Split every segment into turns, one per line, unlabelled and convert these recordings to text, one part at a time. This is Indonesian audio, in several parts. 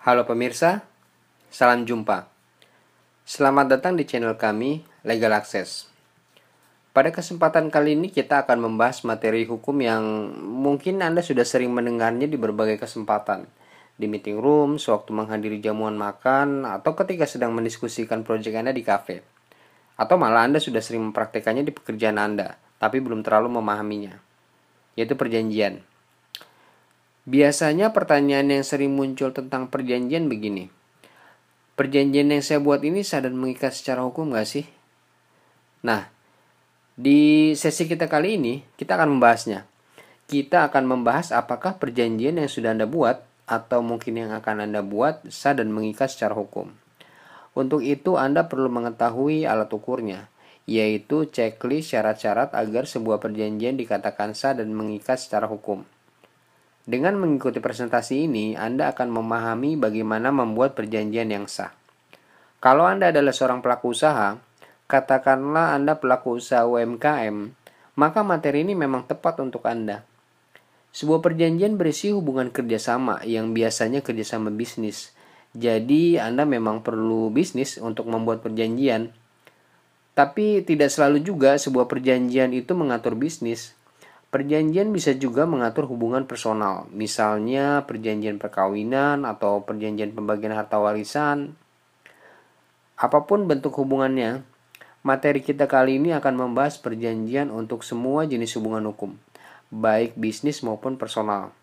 Halo pemirsa, salam jumpa. Selamat datang di channel kami, Legal Access. Pada kesempatan kali ini kita akan membahas materi hukum yang mungkin Anda sudah sering mendengarnya di berbagai kesempatan. Di meeting room, sewaktu menghadiri jamuan makan, atau ketika sedang mendiskusikan proyek Anda di kafe. Atau malah Anda sudah sering mempraktekannya di pekerjaan Anda, tapi belum terlalu memahaminya, yaitu perjanjian. Biasanya pertanyaan yang sering muncul tentang perjanjian begini. Perjanjian yang saya buat ini sah dan mengikat secara hukum gak sih? Nah, di sesi kita kali ini, kita akan membahasnya. Kita akan membahas apakah perjanjian yang sudah Anda buat, atau mungkin yang akan Anda buat, sah dan mengikat secara hukum. Untuk itu, Anda perlu mengetahui alat ukurnya, yaitu checklist syarat-syarat agar sebuah perjanjian dikatakan sah dan mengikat secara hukum. Dengan mengikuti presentasi ini, Anda akan memahami bagaimana membuat perjanjian yang sah. Kalau Anda adalah seorang pelaku usaha, katakanlah Anda pelaku usaha UMKM, maka materi ini memang tepat untuk Anda. Sebuah perjanjian berisi hubungan kerjasama yang biasanya kerjasama bisnis. Jadi Anda memang perlu bisnis untuk membuat perjanjian. Tapi tidak selalu juga sebuah perjanjian itu mengatur bisnis. Perjanjian bisa juga mengatur hubungan personal, misalnya perjanjian perkawinan atau perjanjian pembagian harta warisan. Apapun bentuk hubungannya, materi kita kali ini akan membahas perjanjian untuk semua jenis hubungan hukum, baik bisnis maupun personal.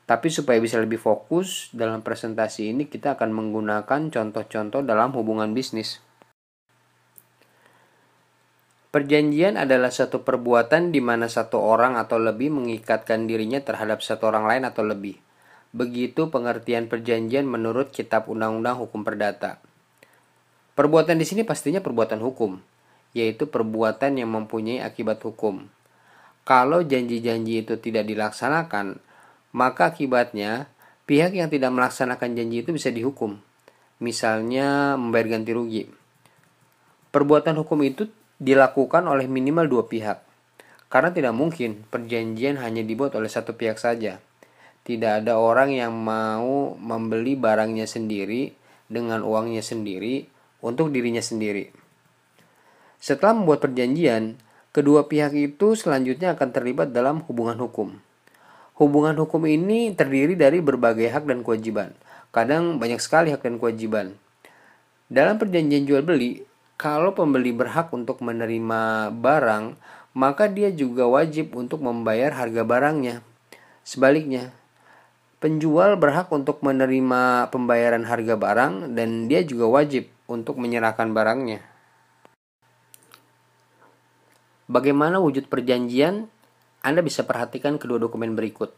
Tapi supaya bisa lebih fokus, dalam presentasi ini kita akan menggunakan contoh-contoh dalam hubungan bisnis. Perjanjian adalah satu perbuatan di mana satu orang atau lebih mengikatkan dirinya terhadap satu orang lain atau lebih. Begitu pengertian perjanjian menurut Kitab Undang-Undang Hukum Perdata. Perbuatan di sini pastinya perbuatan hukum, yaitu perbuatan yang mempunyai akibat hukum. Kalau janji-janji itu tidak dilaksanakan, maka akibatnya pihak yang tidak melaksanakan janji itu bisa dihukum. Misalnya membayar ganti rugi. Perbuatan hukum itu dilakukan oleh minimal dua pihak. Karena tidak mungkin perjanjian hanya dibuat oleh satu pihak saja. Tidak ada orang yang mau membeli barangnya sendiri dengan uangnya sendiri untuk dirinya sendiri. Setelah membuat perjanjian, kedua pihak itu selanjutnya akan terlibat dalam hubungan hukum. Hubungan hukum ini terdiri dari berbagai hak dan kewajiban. Kadang banyak sekali hak dan kewajiban. Dalam perjanjian jual beli, kalau pembeli berhak untuk menerima barang, maka dia juga wajib untuk membayar harga barangnya. Sebaliknya, penjual berhak untuk menerima pembayaran harga barang dan dia juga wajib untuk menyerahkan barangnya. Bagaimana wujud perjanjian? Anda bisa perhatikan kedua dokumen berikut.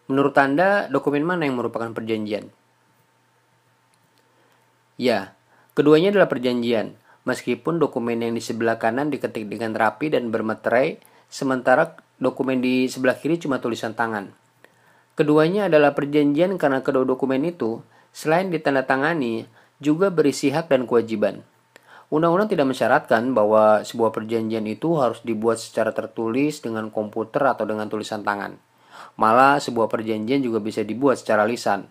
Menurut Anda, dokumen mana yang merupakan perjanjian? Ya, keduanya adalah perjanjian, meskipun dokumen yang di sebelah kanan diketik dengan rapi dan bermeterai, sementara dokumen di sebelah kiri cuma tulisan tangan. Keduanya adalah perjanjian karena kedua dokumen itu, selain ditandatangani, juga berisi hak dan kewajiban. Undang-undang tidak mensyaratkan bahwa sebuah perjanjian itu harus dibuat secara tertulis dengan komputer atau dengan tulisan tangan. Malah, sebuah perjanjian juga bisa dibuat secara lisan.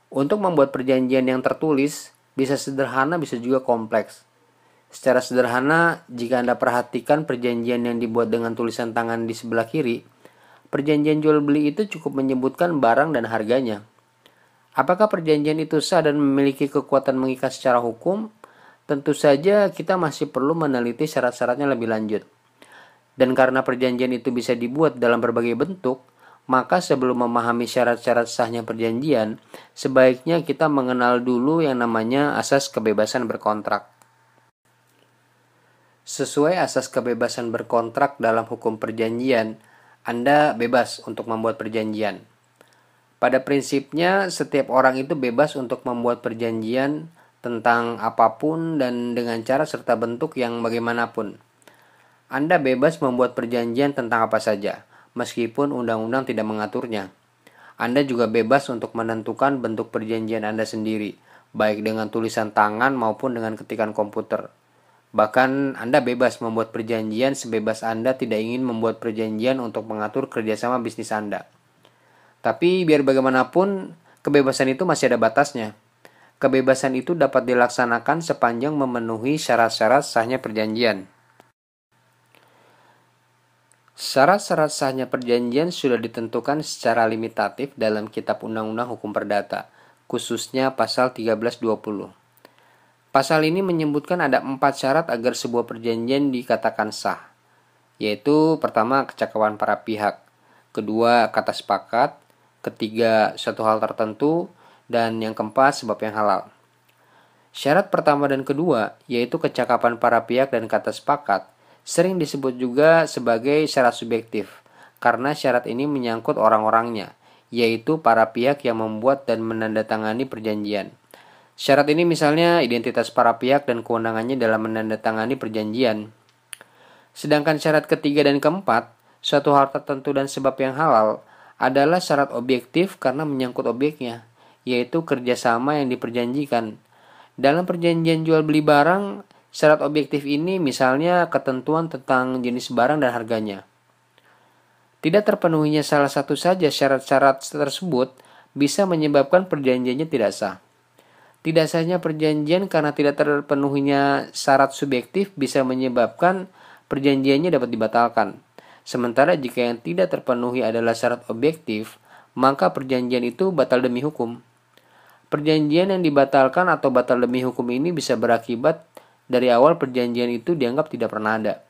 Untuk membuat perjanjian yang tertulis, bisa sederhana, bisa juga kompleks. Secara sederhana, jika Anda perhatikan perjanjian yang dibuat dengan tulisan tangan di sebelah kiri, perjanjian jual beli itu cukup menyebutkan barang dan harganya. Apakah perjanjian itu sah dan memiliki kekuatan mengikat secara hukum? Tentu saja kita masih perlu meneliti syarat-syaratnya lebih lanjut. Dan karena perjanjian itu bisa dibuat dalam berbagai bentuk, maka sebelum memahami syarat-syarat sahnya perjanjian, sebaiknya kita mengenal dulu yang namanya asas kebebasan berkontrak. Sesuai asas kebebasan berkontrak dalam hukum perjanjian, Anda bebas untuk membuat perjanjian. Pada prinsipnya, setiap orang itu bebas untuk membuat perjanjian tentang apapun dan dengan cara serta bentuk yang bagaimanapun. Anda bebas membuat perjanjian tentang apa saja, meskipun undang-undang tidak mengaturnya. Anda juga bebas untuk menentukan bentuk perjanjian Anda sendiri, baik dengan tulisan tangan maupun dengan ketikan komputer. Bahkan Anda bebas membuat perjanjian sebebas Anda tidak ingin membuat perjanjian untuk mengatur kerjasama bisnis Anda. Tapi biar bagaimanapun, kebebasan itu masih ada batasnya. Kebebasan itu dapat dilaksanakan sepanjang memenuhi syarat-syarat sahnya perjanjian. Syarat-syarat sahnya perjanjian sudah ditentukan secara limitatif dalam Kitab Undang-Undang Hukum Perdata, khususnya pasal 1320. Pasal ini menyebutkan ada 4 syarat agar sebuah perjanjian dikatakan sah, yaitu pertama, kecakapan para pihak, kedua, kata sepakat, ketiga, suatu hal tertentu, dan yang keempat, sebab yang halal. Syarat pertama dan kedua, yaitu kecakapan para pihak dan kata sepakat, sering disebut juga sebagai syarat subjektif, karena syarat ini menyangkut orang-orangnya, yaitu para pihak yang membuat dan menandatangani perjanjian. Syarat ini misalnya identitas para pihak dan kewenangannya dalam menandatangani perjanjian. Sedangkan syarat ketiga dan keempat, suatu hal tertentu dan sebab yang halal, adalah syarat objektif karena menyangkut objeknya, yaitu kerjasama yang diperjanjikan. Dalam perjanjian jual beli barang, syarat objektif ini misalnya ketentuan tentang jenis barang dan harganya. Tidak terpenuhinya salah satu saja syarat-syarat tersebut bisa menyebabkan perjanjiannya tidak sah. Tidak sahnya perjanjian karena tidak terpenuhinya syarat subjektif bisa menyebabkan perjanjiannya dapat dibatalkan. Sementara jika yang tidak terpenuhi adalah syarat objektif, maka perjanjian itu batal demi hukum. Perjanjian yang dibatalkan atau batal demi hukum ini bisa berakibat dari awal perjanjian itu dianggap tidak pernah ada.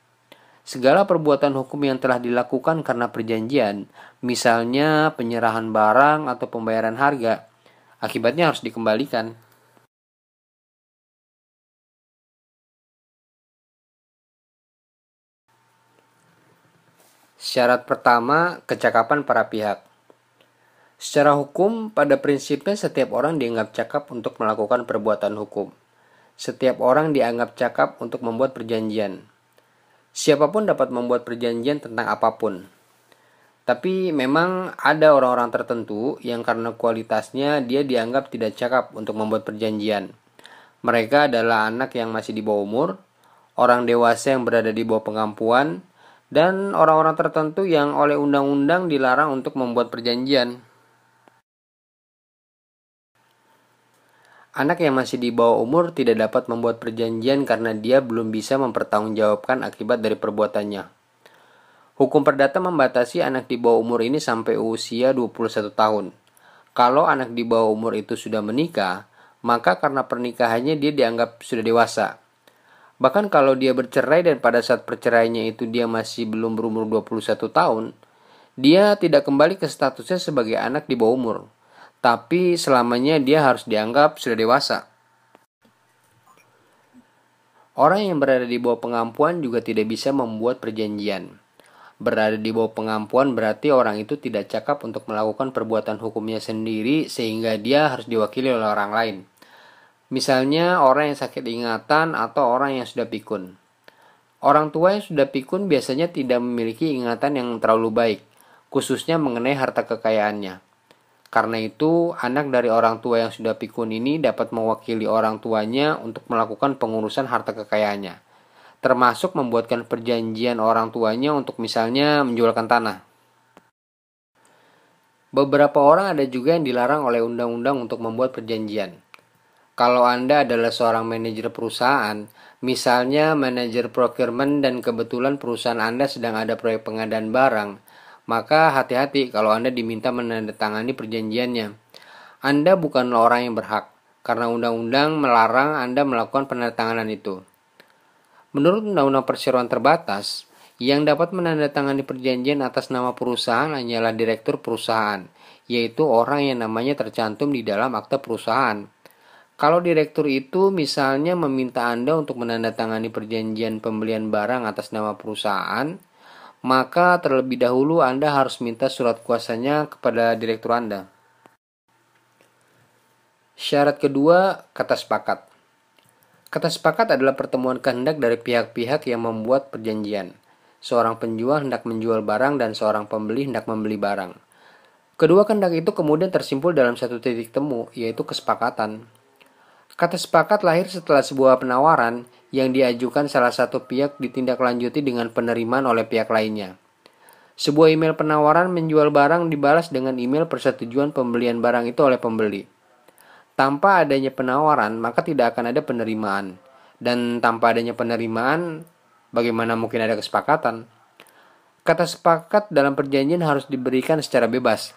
Segala perbuatan hukum yang telah dilakukan karena perjanjian, misalnya penyerahan barang atau pembayaran harga, akibatnya harus dikembalikan. Syarat pertama, kecakapan para pihak. Secara hukum, pada prinsipnya setiap orang dianggap cakap untuk melakukan perbuatan hukum. Setiap orang dianggap cakap untuk membuat perjanjian. Siapapun dapat membuat perjanjian tentang apapun. Tapi memang ada orang-orang tertentu yang karena kualitasnya dia dianggap tidak cakap untuk membuat perjanjian. Mereka adalah anak yang masih di bawah umur, orang dewasa yang berada di bawah pengampuan, dan orang-orang tertentu yang oleh undang-undang dilarang untuk membuat perjanjian. Anak yang masih di bawah umur tidak dapat membuat perjanjian karena dia belum bisa mempertanggungjawabkan akibat dari perbuatannya. Hukum perdata membatasi anak di bawah umur ini sampai usia 21 tahun. Kalau anak di bawah umur itu sudah menikah, maka karena pernikahannya dia dianggap sudah dewasa. Bahkan kalau dia bercerai dan pada saat perceraiannya itu dia masih belum berumur 21 tahun, dia tidak kembali ke statusnya sebagai anak di bawah umur. Tapi selamanya dia harus dianggap sudah dewasa. Orang yang berada di bawah pengampuan juga tidak bisa membuat perjanjian. Berada di bawah pengampuan berarti orang itu tidak cakap untuk melakukan perbuatan hukumnya sendiri sehingga dia harus diwakili oleh orang lain. Misalnya orang yang sakit ingatan atau orang yang sudah pikun. Orang tua yang sudah pikun biasanya tidak memiliki ingatan yang terlalu baik, khususnya mengenai harta kekayaannya. Karena itu, anak dari orang tua yang sudah pikun ini dapat mewakili orang tuanya untuk melakukan pengurusan harta kekayaannya, termasuk membuatkan perjanjian orang tuanya untuk misalnya menjualkan tanah. Beberapa orang ada juga yang dilarang oleh undang-undang untuk membuat perjanjian. Kalau Anda adalah seorang manajer perusahaan, misalnya manajer procurement dan kebetulan perusahaan Anda sedang ada proyek pengadaan barang, maka hati-hati kalau Anda diminta menandatangani perjanjiannya. Anda bukanlah orang yang berhak, karena undang-undang melarang Anda melakukan penandatanganan itu. Menurut Undang-Undang Perseroan Terbatas, yang dapat menandatangani perjanjian atas nama perusahaan hanyalah direktur perusahaan, yaitu orang yang namanya tercantum di dalam akta perusahaan. Kalau direktur itu misalnya meminta Anda untuk menandatangani perjanjian pembelian barang atas nama perusahaan, maka terlebih dahulu Anda harus minta surat kuasanya kepada direktur Anda. Syarat kedua, kata sepakat. Kata sepakat adalah pertemuan kehendak dari pihak-pihak yang membuat perjanjian. Seorang penjual hendak menjual barang dan seorang pembeli hendak membeli barang. Kedua kehendak itu kemudian tersimpul dalam satu titik temu, yaitu kesepakatan. Kata sepakat lahir setelah sebuah penawaran yang diajukan salah satu pihak ditindaklanjuti dengan penerimaan oleh pihak lainnya. Sebuah email penawaran menjual barang dibalas dengan email persetujuan pembelian barang itu oleh pembeli. Tanpa adanya penawaran, maka tidak akan ada penerimaan. Dan tanpa adanya penerimaan, bagaimana mungkin ada kesepakatan? Kata sepakat dalam perjanjian harus diberikan secara bebas.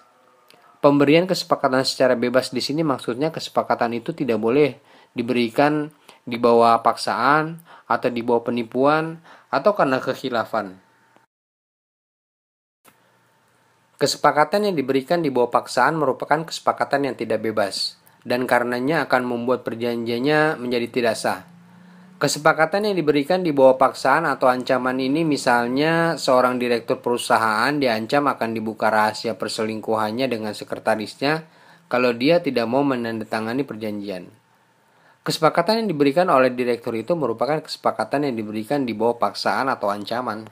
Pemberian kesepakatan secara bebas di sini maksudnya kesepakatan itu tidak boleh diberikan di bawah paksaan atau di bawah penipuan atau karena kekhilafan. Kesepakatan yang diberikan di bawah paksaan merupakan kesepakatan yang tidak bebas dan karenanya akan membuat perjanjiannya menjadi tidak sah. Kesepakatan yang diberikan di bawah paksaan atau ancaman ini misalnya seorang direktur perusahaan diancam akan dibuka rahasia perselingkuhannya dengan sekretarisnya kalau dia tidak mau menandatangani perjanjian. Kesepakatan yang diberikan oleh direktur itu merupakan kesepakatan yang diberikan di bawah paksaan atau ancaman.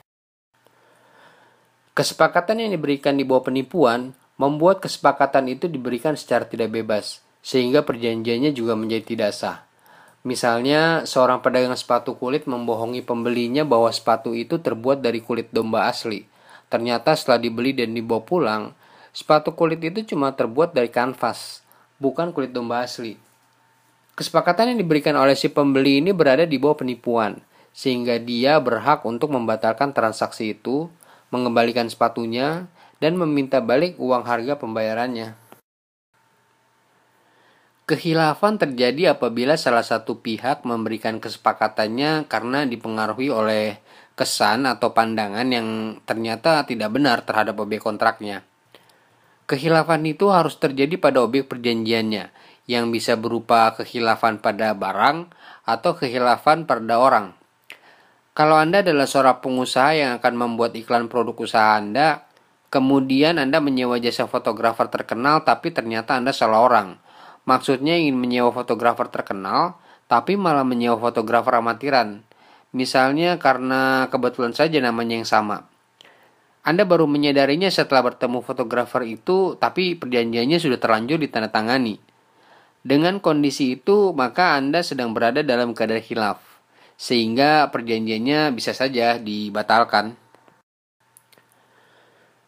Kesepakatan yang diberikan di bawah penipuan membuat kesepakatan itu diberikan secara tidak bebas, sehingga perjanjiannya juga menjadi tidak sah. Misalnya, seorang pedagang sepatu kulit membohongi pembelinya bahwa sepatu itu terbuat dari kulit domba asli. Ternyata setelah dibeli dan dibawa pulang, sepatu kulit itu cuma terbuat dari kanvas, bukan kulit domba asli. Kesepakatan yang diberikan oleh si pembeli ini berada di bawah penipuan, sehingga dia berhak untuk membatalkan transaksi itu, mengembalikan sepatunya, dan meminta balik uang harga pembayarannya. Kekhilafan terjadi apabila salah satu pihak memberikan kesepakatannya karena dipengaruhi oleh kesan atau pandangan yang ternyata tidak benar terhadap objek kontraknya. Kekhilafan itu harus terjadi pada objek perjanjiannya, yang bisa berupa kekhilafan pada barang atau kekhilafan pada orang. Kalau Anda adalah seorang pengusaha yang akan membuat iklan produk usaha Anda, kemudian Anda menyewa jasa fotografer terkenal tapi ternyata Anda salah orang. Maksudnya ingin menyewa fotografer terkenal, tapi malah menyewa fotografer amatiran. Misalnya karena kebetulan saja namanya yang sama. Anda baru menyadarinya setelah bertemu fotografer itu, tapi perjanjiannya sudah terlanjur ditandatangani. Dengan kondisi itu, maka Anda sedang berada dalam keadaan khilaf, sehingga perjanjiannya bisa saja dibatalkan.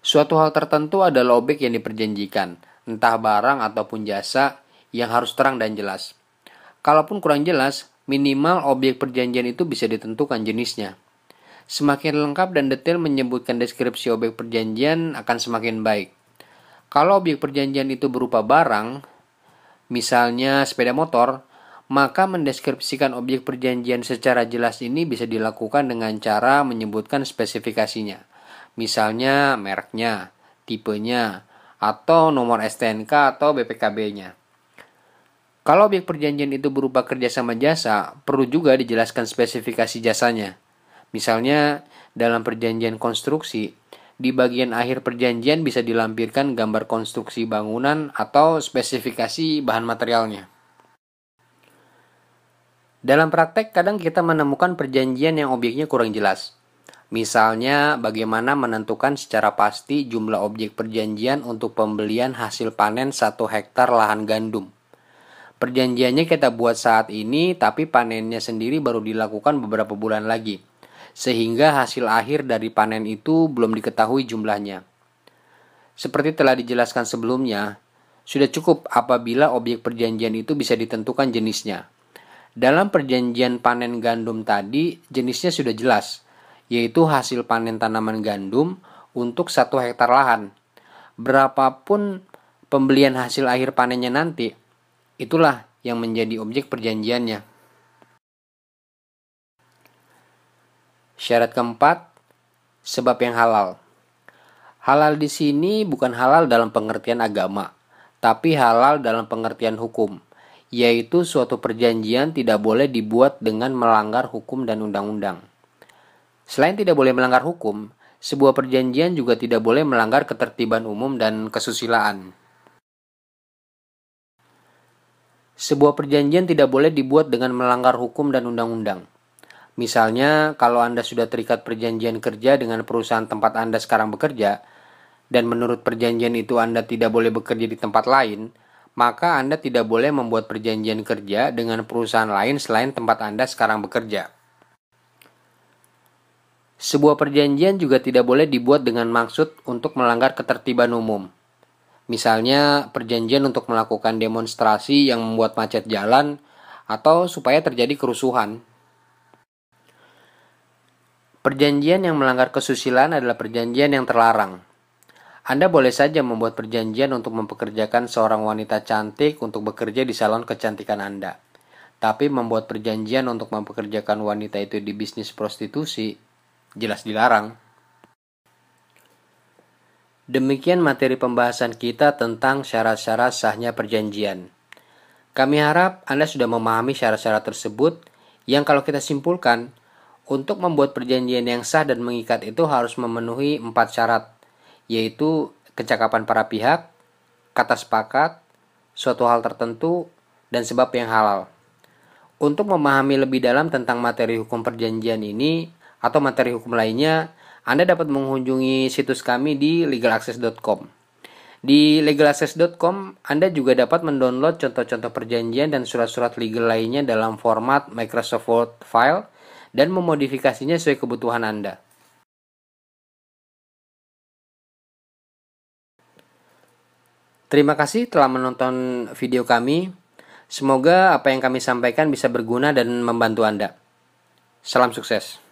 Suatu hal tertentu adalah objek yang diperjanjikan, entah barang ataupun jasa, yang harus terang dan jelas. Kalaupun kurang jelas, minimal objek perjanjian itu bisa ditentukan jenisnya. Semakin lengkap dan detail menyebutkan deskripsi objek perjanjian akan semakin baik. Kalau objek perjanjian itu berupa barang, misalnya sepeda motor, maka mendeskripsikan objek perjanjian secara jelas ini bisa dilakukan dengan cara menyebutkan spesifikasinya. Misalnya mereknya, tipenya, atau nomor STNK atau BPKB-nya. Kalau objek perjanjian itu berupa kerjasama jasa, perlu juga dijelaskan spesifikasi jasanya. Misalnya dalam perjanjian konstruksi, di bagian akhir perjanjian bisa dilampirkan gambar konstruksi bangunan atau spesifikasi bahan materialnya. Dalam praktek, kadang kita menemukan perjanjian yang objeknya kurang jelas. Misalnya, bagaimana menentukan secara pasti jumlah objek perjanjian untuk pembelian hasil panen 1 hektar lahan gandum. Perjanjiannya kita buat saat ini, tapi panennya sendiri baru dilakukan beberapa bulan lagi, sehingga hasil akhir dari panen itu belum diketahui jumlahnya. Seperti telah dijelaskan sebelumnya, sudah cukup apabila objek perjanjian itu bisa ditentukan jenisnya. Dalam perjanjian panen gandum tadi, jenisnya sudah jelas, yaitu hasil panen tanaman gandum untuk 1 hektar lahan. Berapapun pembelian hasil akhir panennya nanti, itulah yang menjadi objek perjanjiannya. Syarat keempat, sebab yang halal. Halal di sini bukan halal dalam pengertian agama, tapi halal dalam pengertian hukum, yaitu suatu perjanjian tidak boleh dibuat dengan melanggar hukum dan undang-undang. Selain tidak boleh melanggar hukum, sebuah perjanjian juga tidak boleh melanggar ketertiban umum dan kesusilaan. Sebuah perjanjian tidak boleh dibuat dengan melanggar hukum dan undang-undang. Misalnya, kalau Anda sudah terikat perjanjian kerja dengan perusahaan tempat Anda sekarang bekerja, dan menurut perjanjian itu Anda tidak boleh bekerja di tempat lain, maka Anda tidak boleh membuat perjanjian kerja dengan perusahaan lain selain tempat Anda sekarang bekerja. Sebuah perjanjian juga tidak boleh dibuat dengan maksud untuk melanggar ketertiban umum. Misalnya perjanjian untuk melakukan demonstrasi yang membuat macet jalan atau supaya terjadi kerusuhan. Perjanjian yang melanggar kesusilaan adalah perjanjian yang terlarang. Anda boleh saja membuat perjanjian untuk mempekerjakan seorang wanita cantik untuk bekerja di salon kecantikan Anda. Tapi membuat perjanjian untuk mempekerjakan wanita itu di bisnis prostitusi jelas dilarang. Demikian materi pembahasan kita tentang syarat-syarat sahnya perjanjian. Kami harap Anda sudah memahami syarat-syarat tersebut yang kalau kita simpulkan, untuk membuat perjanjian yang sah dan mengikat itu harus memenuhi 4 syarat, yaitu kecakapan para pihak, kata sepakat, suatu hal tertentu, dan sebab yang halal. Untuk memahami lebih dalam tentang materi hukum perjanjian ini atau materi hukum lainnya, Anda dapat mengunjungi situs kami di legalaccess.com. Di legalaccess.com, Anda juga dapat mendownload contoh-contoh perjanjian dan surat-surat legal lainnya dalam format Microsoft Word file dan memodifikasinya sesuai kebutuhan Anda. Terima kasih telah menonton video kami. Semoga apa yang kami sampaikan bisa berguna dan membantu Anda. Salam sukses.